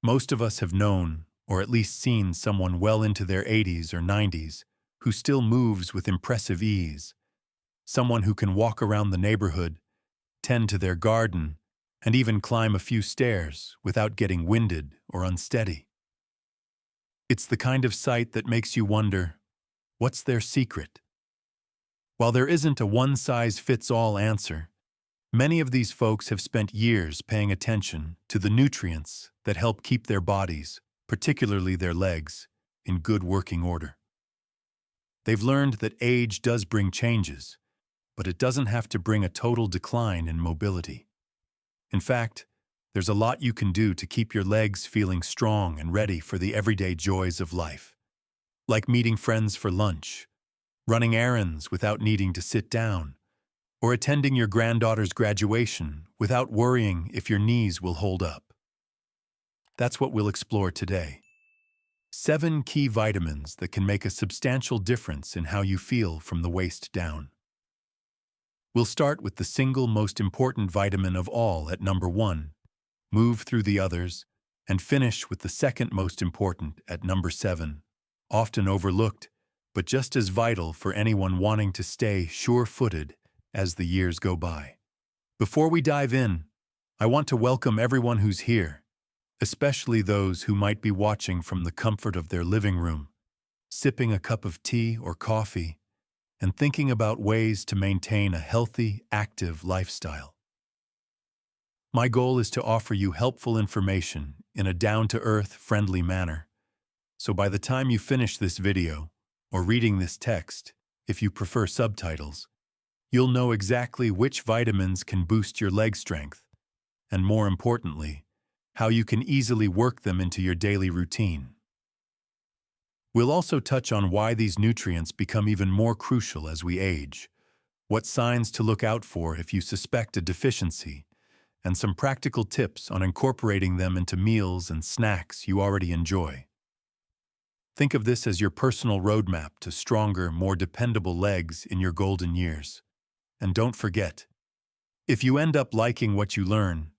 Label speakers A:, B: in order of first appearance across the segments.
A: Most of us have known, or at least seen, someone well into their 80s or 90s who still moves with impressive ease, someone who can walk around the neighborhood, tend to their garden, and even climb a few stairs without getting winded or unsteady. It's the kind of sight that makes you wonder, what's their secret? While there isn't a one-size-fits-all answer, many of these folks have spent years paying attention to the nutrients that help keep their bodies, particularly their legs, in good working order. They've learned that age does bring changes, but it doesn't have to bring a total decline in mobility. In fact, there's a lot you can do to keep your legs feeling strong and ready for the everyday joys of life. Like meeting friends for lunch, running errands without needing to sit down, or attending your granddaughter's graduation without worrying if your knees will hold up. That's what we'll explore today. 7 key vitamins that can make a substantial difference in how you feel from the waist down. We'll start with the single most important vitamin of all at number 1, move through the others, and finish with the second most important at number 7, often overlooked, but just as vital for anyone wanting to stay sure-footed as the years go by. Before we dive in, I want to welcome everyone who's here, especially those who might be watching from the comfort of their living room, sipping a cup of tea or coffee, and thinking about ways to maintain a healthy, active lifestyle. My goal is to offer you helpful information in a down-to-earth, friendly manner, so by the time you finish this video, or reading this text, if you prefer subtitles, you'll know exactly which vitamins can boost your leg strength, and more importantly, how you can easily work them into your daily routine. We'll also touch on why these nutrients become even more crucial as we age, what signs to look out for if you suspect a deficiency, and some practical tips on incorporating them into meals and snacks you already enjoy. Think of this as your personal roadmap to stronger, more dependable legs in your golden years. And don't forget, if you end up liking what you learn,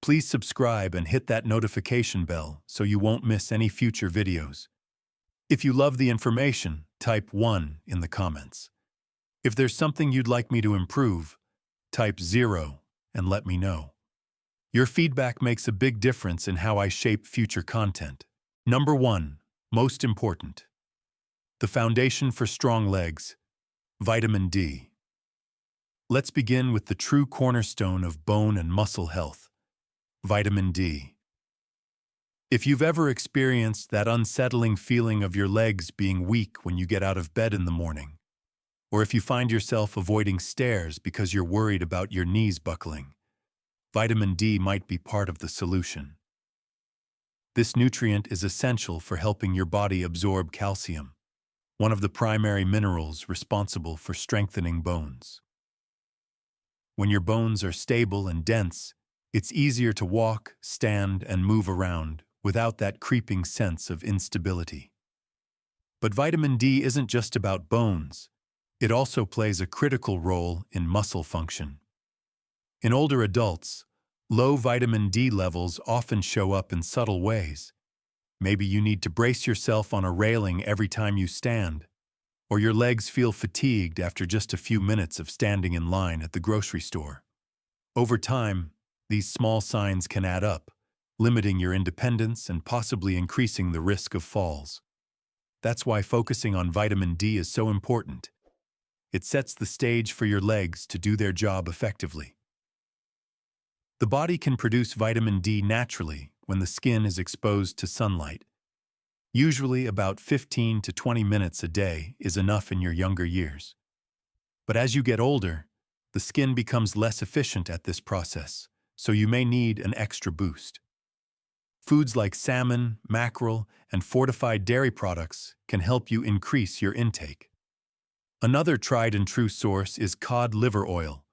A: please subscribe and hit that notification bell so you won't miss any future videos. If you love the information, type 1 in the comments. If there's something you'd like me to improve, type 0 and let me know. Your feedback makes a big difference in how I shape future content. Number 1, most important. The foundation for strong legs, vitamin D. Let's begin with the true cornerstone of bone and muscle health, vitamin D. If you've ever experienced that unsettling feeling of your legs being weak when you get out of bed in the morning, or if you find yourself avoiding stairs because you're worried about your knees buckling, vitamin D might be part of the solution. This nutrient is essential for helping your body absorb calcium, one of the primary minerals responsible for strengthening bones. When your bones are stable and dense, it's easier to walk, stand, and move around without that creeping sense of instability. But vitamin D isn't just about bones. It also plays a critical role in muscle function. In older adults, low vitamin D levels often show up in subtle ways. Maybe you need to brace yourself on a railing every time you stand, or your legs feel fatigued after just a few minutes of standing in line at the grocery store. Over time, these small signs can add up, limiting your independence and possibly increasing the risk of falls. That's why focusing on vitamin D is so important. It sets the stage for your legs to do their job effectively. The body can produce vitamin D naturally when the skin is exposed to sunlight. Usually about 15 to 20 minutes a day is enough in your younger years. But as you get older, the skin becomes less efficient at this process, so you may need an extra boost. Foods like salmon, mackerel, and fortified dairy products can help you increase your intake. Another tried-and-true source is cod liver oil.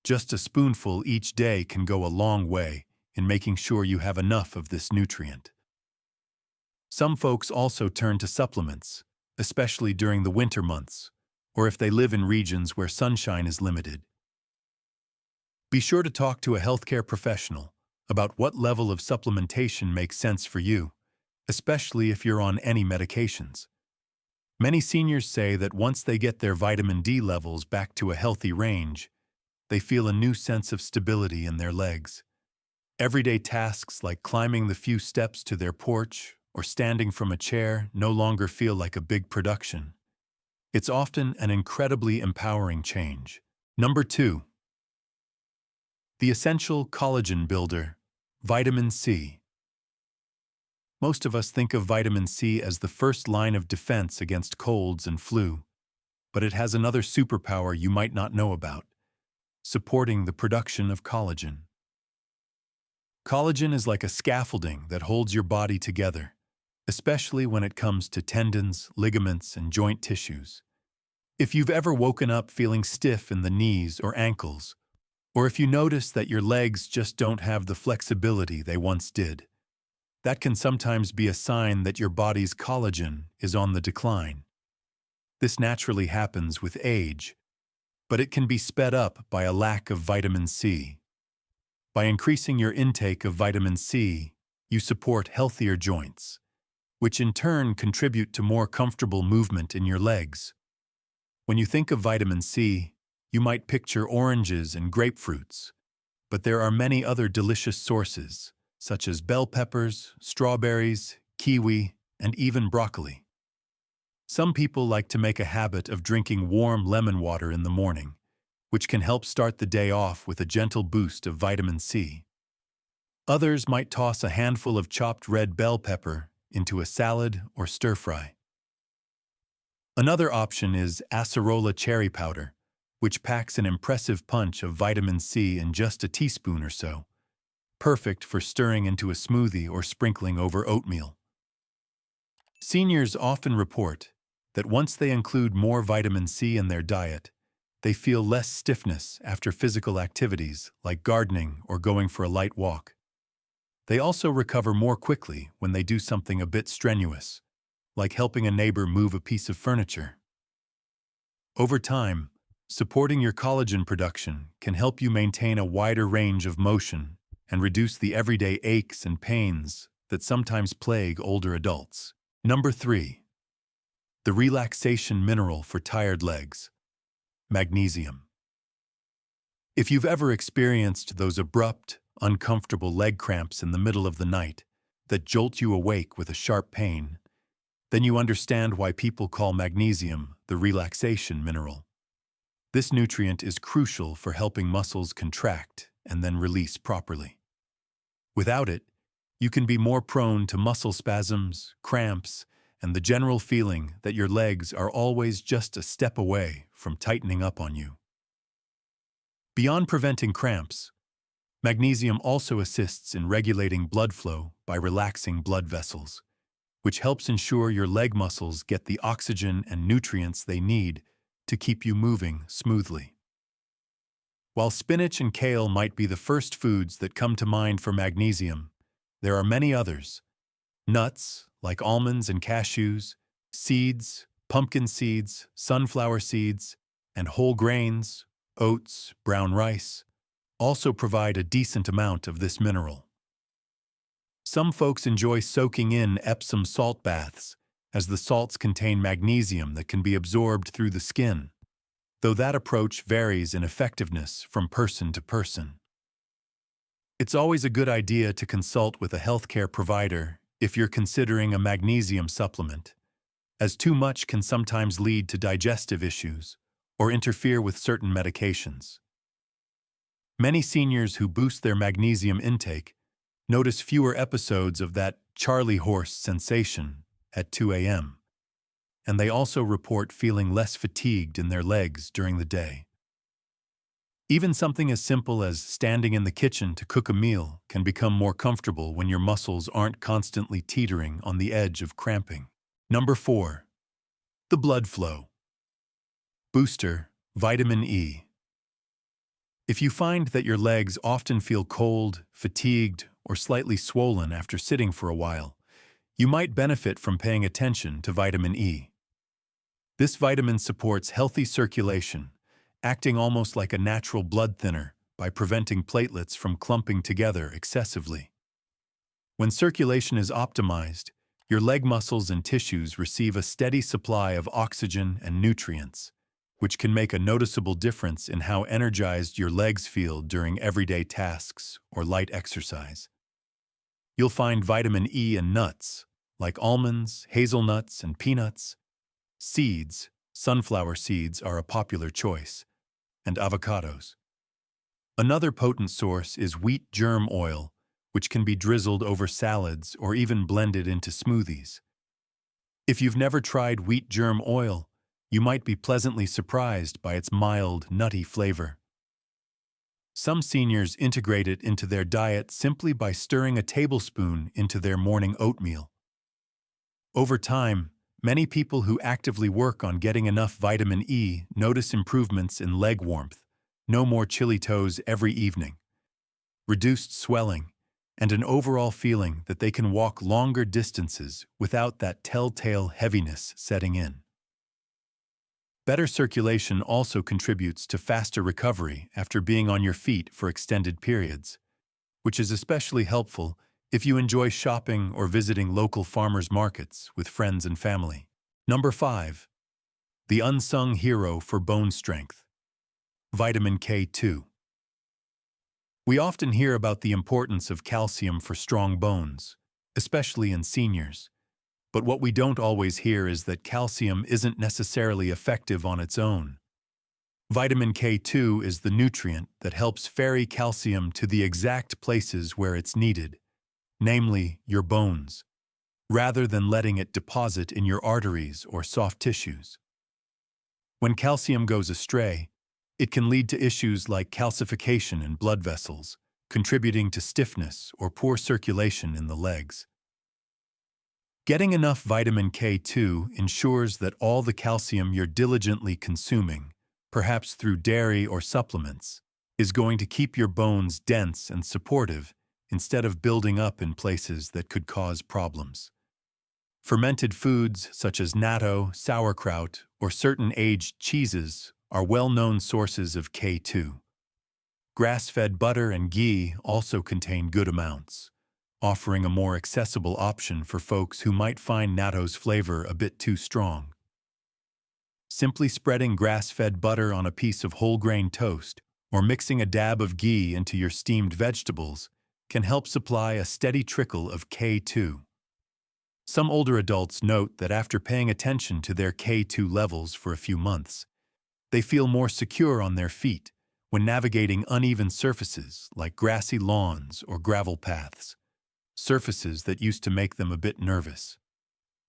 A: Just a spoonful each day can go a long way in making sure you have enough of this nutrient. Some folks also turn to supplements, especially during the winter months, or if they live in regions where sunshine is limited. Be sure to talk to a healthcare professional, about what level of supplementation makes sense for you, especially if you're on any medications. Many seniors say that once they get their vitamin D levels back to a healthy range, they feel a new sense of stability in their legs. Everyday tasks like climbing the few steps to their porch or standing from a chair no longer feel like a big production. It's often an incredibly empowering change. Number 2. The essential collagen builder, vitamin C. Most of us think of vitamin C as the first line of defense against colds and flu, but it has another superpower you might not know about: supporting the production of collagen. Collagen is like a scaffolding that holds your body together, especially when it comes to tendons, ligaments, and joint tissues. If you've ever woken up feeling stiff in the knees or ankles, or if you notice that your legs just don't have the flexibility they once did, that can sometimes be a sign that your body's collagen is on the decline. This naturally happens with age, but it can be sped up by a lack of vitamin C. By increasing your intake of vitamin C, you support healthier joints, which in turn contribute to more comfortable movement in your legs. When you think of vitamin C, you might picture oranges and grapefruits, but there are many other delicious sources, such as bell peppers, strawberries, kiwi, and even broccoli. Some people like to make a habit of drinking warm lemon water in the morning, which can help start the day off with a gentle boost of vitamin C. Others might toss a handful of chopped red bell pepper into a salad or stir-fry. Another option is acerola cherry powder, which packs an impressive punch of vitamin C in just a teaspoon or so, perfect for stirring into a smoothie or sprinkling over oatmeal. Seniors often report that once they include more vitamin C in their diet, they feel less stiffness after physical activities like gardening or going for a light walk. They also recover more quickly when they do something a bit strenuous, like helping a neighbor move a piece of furniture. Over time, supporting your collagen production can help you maintain a wider range of motion and reduce the everyday aches and pains that sometimes plague older adults. Number 3. The relaxation mineral for tired legs, magnesium. If you've ever experienced those abrupt, uncomfortable leg cramps in the middle of the night that jolt you awake with a sharp pain, then you understand why people call magnesium the relaxation mineral. This nutrient is crucial for helping muscles contract and then release properly. Without it, you can be more prone to muscle spasms, cramps, and the general feeling that your legs are always just a step away from tightening up on you. Beyond preventing cramps, magnesium also assists in regulating blood flow by relaxing blood vessels, which helps ensure your leg muscles get the oxygen and nutrients they need to keep you moving smoothly. While spinach and kale might be the first foods that come to mind for magnesium, there are many others. Nuts, like almonds and cashews, seeds, pumpkin seeds, sunflower seeds, and whole grains, oats, brown rice, also provide a decent amount of this mineral. Some folks enjoy soaking in Epsom salt baths, as the salts contain magnesium that can be absorbed through the skin, though that approach varies in effectiveness from person to person. It's always a good idea to consult with a healthcare provider if you're considering a magnesium supplement, as too much can sometimes lead to digestive issues or interfere with certain medications. Many seniors who boost their magnesium intake notice fewer episodes of that Charlie horse sensation at 2 a.m., and they also report feeling less fatigued in their legs during the day. Even something as simple as standing in the kitchen to cook a meal can become more comfortable when your muscles aren't constantly teetering on the edge of cramping. Number 4. The blood flow. Booster, vitamin E. If you find that your legs often feel cold, fatigued, or slightly swollen after sitting for a while, you might benefit from paying attention to vitamin E. This vitamin supports healthy circulation, acting almost like a natural blood thinner by preventing platelets from clumping together excessively. When circulation is optimized, your leg muscles and tissues receive a steady supply of oxygen and nutrients, which can make a noticeable difference in how energized your legs feel during everyday tasks or light exercise. You'll find vitamin E in nuts, like almonds, hazelnuts, and peanuts. Seeds, sunflower seeds are a popular choice, and avocados. Another potent source is wheat germ oil, which can be drizzled over salads or even blended into smoothies. If you've never tried wheat germ oil, you might be pleasantly surprised by its mild, nutty flavor. Some seniors integrate it into their diet simply by stirring a tablespoon into their morning oatmeal. Over time, many people who actively work on getting enough vitamin E notice improvements in leg warmth, no more chilly toes every evening, reduced swelling, and an overall feeling that they can walk longer distances without that telltale heaviness setting in. Better circulation also contributes to faster recovery after being on your feet for extended periods, which is especially helpful if you enjoy shopping or visiting local farmers markets with friends and family. Number 5. The unsung hero for bone strength. Vitamin K2. We often hear about the importance of calcium for strong bones, especially in seniors. But what we don't always hear is that calcium isn't necessarily effective on its own. Vitamin K2 is the nutrient that helps ferry calcium to the exact places where it's needed, namely your bones, rather than letting it deposit in your arteries or soft tissues. When calcium goes astray, it can lead to issues like calcification in blood vessels, contributing to stiffness or poor circulation in the legs. Getting enough vitamin K2 ensures that all the calcium you're diligently consuming, perhaps through dairy or supplements, is going to keep your bones dense and supportive instead of building up in places that could cause problems. Fermented foods such as natto, sauerkraut, or certain aged cheeses are well-known sources of K2. Grass-fed butter and ghee also contain good amounts, offering a more accessible option for folks who might find natto's flavor a bit too strong. Simply spreading grass-fed butter on a piece of whole-grain toast or mixing a dab of ghee into your steamed vegetables can help supply a steady trickle of K2. Some older adults note that after paying attention to their K2 levels for a few months, they feel more secure on their feet when navigating uneven surfaces like grassy lawns or gravel paths, surfaces that used to make them a bit nervous.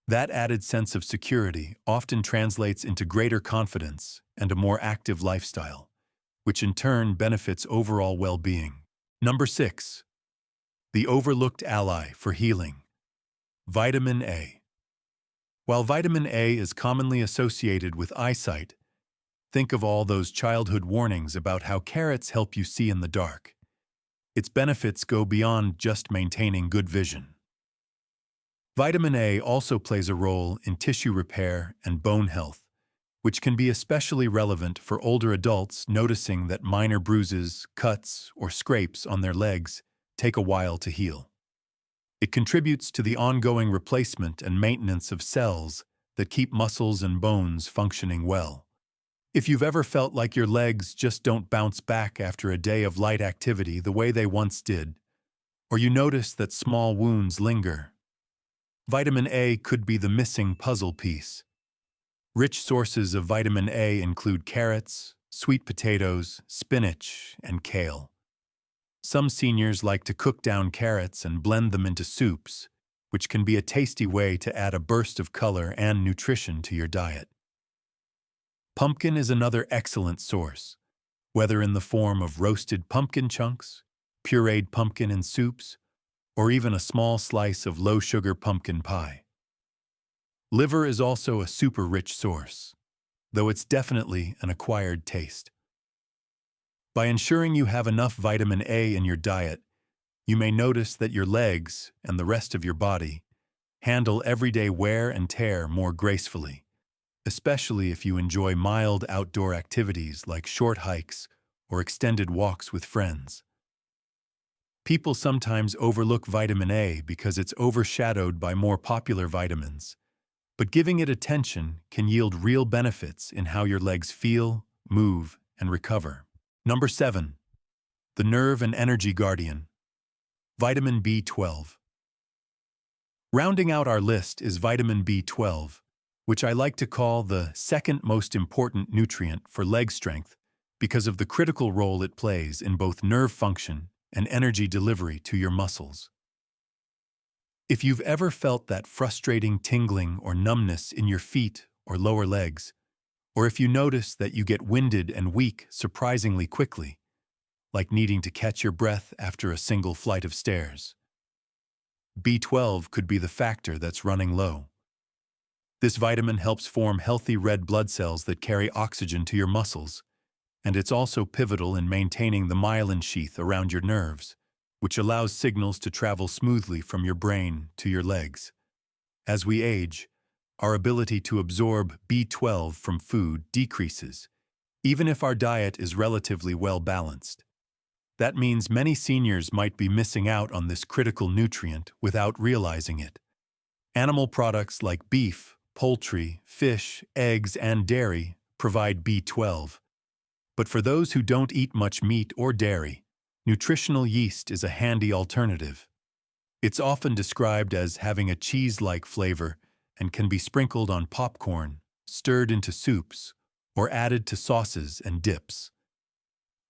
A: That added sense of security often translates into greater confidence and a more active lifestyle, which in turn benefits overall well-being. Number 6. The overlooked ally for healing. Vitamin A. While vitamin A is commonly associated with eyesight, think of all those childhood warnings about how carrots help you see in the dark. Its benefits go beyond just maintaining good vision. Vitamin A also plays a role in tissue repair and bone health, which can be especially relevant for older adults noticing that minor bruises, cuts, or scrapes on their legs take a while to heal. It contributes to the ongoing replacement and maintenance of cells that keep muscles and bones functioning well. If you've ever felt like your legs just don't bounce back after a day of light activity the way they once did, or you notice that small wounds linger, vitamin A could be the missing puzzle piece. Rich sources of vitamin A include carrots, sweet potatoes, spinach, and kale. Some seniors like to cook down carrots and blend them into soups, which can be a tasty way to add a burst of color and nutrition to your diet. Pumpkin is another excellent source, whether in the form of roasted pumpkin chunks, pureed pumpkin in soups, or even a small slice of low-sugar pumpkin pie. Liver is also a super rich source, though it's definitely an acquired taste. By ensuring you have enough vitamin A in your diet, you may notice that your legs and the rest of your body handle everyday wear and tear more gracefully, especially if you enjoy mild outdoor activities like short hikes or extended walks with friends. People sometimes overlook vitamin A because it's overshadowed by more popular vitamins, but giving it attention can yield real benefits in how your legs feel, move, and recover. Number 7. The nerve and energy guardian, vitamin B12. Rounding out our list is vitamin B12, which I like to call the second most important nutrient for leg strength because of the critical role it plays in both nerve function and energy delivery to your muscles. If you've ever felt that frustrating tingling or numbness in your feet or lower legs, or if you notice that you get winded and weak surprisingly quickly, like needing to catch your breath after a single flight of stairs, B12 could be the factor that's running low. This vitamin helps form healthy red blood cells that carry oxygen to your muscles, and it's also pivotal in maintaining the myelin sheath around your nerves, which allows signals to travel smoothly from your brain to your legs. As we age, our ability to absorb B12 from food decreases, even if our diet is relatively well balanced. That means many seniors might be missing out on this critical nutrient without realizing it. Animal products like beef, poultry, fish, eggs, and dairy provide B12. But for those who don't eat much meat or dairy, nutritional yeast is a handy alternative. It's often described as having a cheese-like flavor and can be sprinkled on popcorn, stirred into soups, or added to sauces and dips.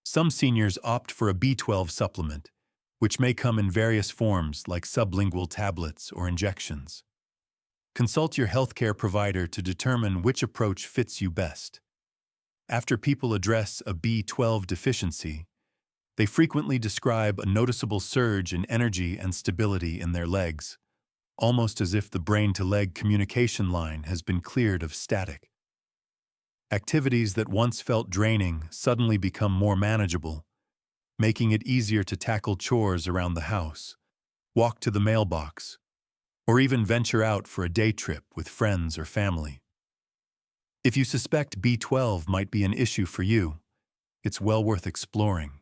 A: Some seniors opt for a B12 supplement, which may come in various forms like sublingual tablets or injections. Consult your healthcare provider to determine which approach fits you best. After people address a B12 deficiency, they frequently describe a noticeable surge in energy and stability in their legs, almost as if the brain-to-leg communication line has been cleared of static. Activities that once felt draining suddenly become more manageable, making it easier to tackle chores around the house, walk to the mailbox, or even venture out for a day trip with friends or family. If you suspect B12 might be an issue for you, it's well worth exploring,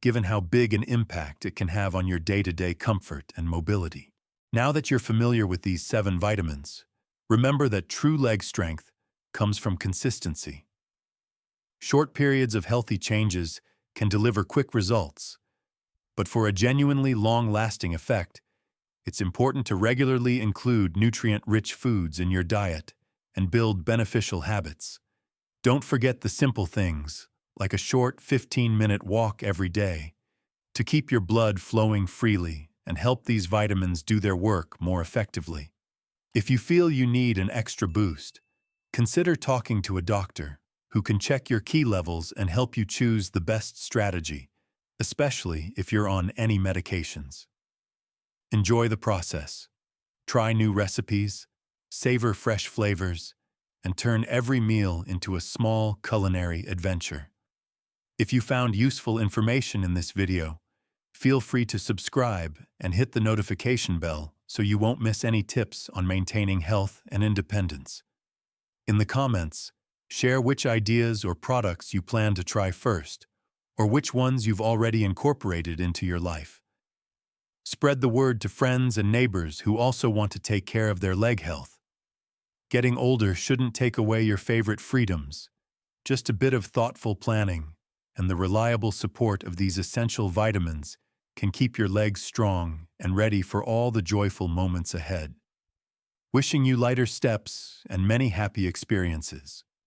A: given how big an impact it can have on your day-to-day comfort and mobility. Now that you're familiar with these 7 vitamins, remember that true leg strength comes from consistency. Short periods of healthy changes can deliver quick results, but for a genuinely long-lasting effect, it's important to regularly include nutrient-rich foods in your diet and build beneficial habits. Don't forget the simple things, like a short 15-minute walk every day, to keep your blood flowing freely and help these vitamins do their work more effectively. If you feel you need an extra boost, consider talking to a doctor who can check your key levels and help you choose the best strategy, especially if you're on any medications. Enjoy the process. Try new recipes, savor fresh flavors, and turn every meal into a small culinary adventure. If you found useful information in this video, feel free to subscribe and hit the notification bell so you won't miss any tips on maintaining health and independence. In the comments, share which ideas or products you plan to try first, or which ones you've already incorporated into your life. Spread the word to friends and neighbors who also want to take care of their leg health. Getting older shouldn't take away your favorite freedoms. Just a bit of thoughtful planning and the reliable support of these essential vitamins can keep your legs strong and ready for all the joyful moments ahead. Wishing you lighter steps and many happy experiences.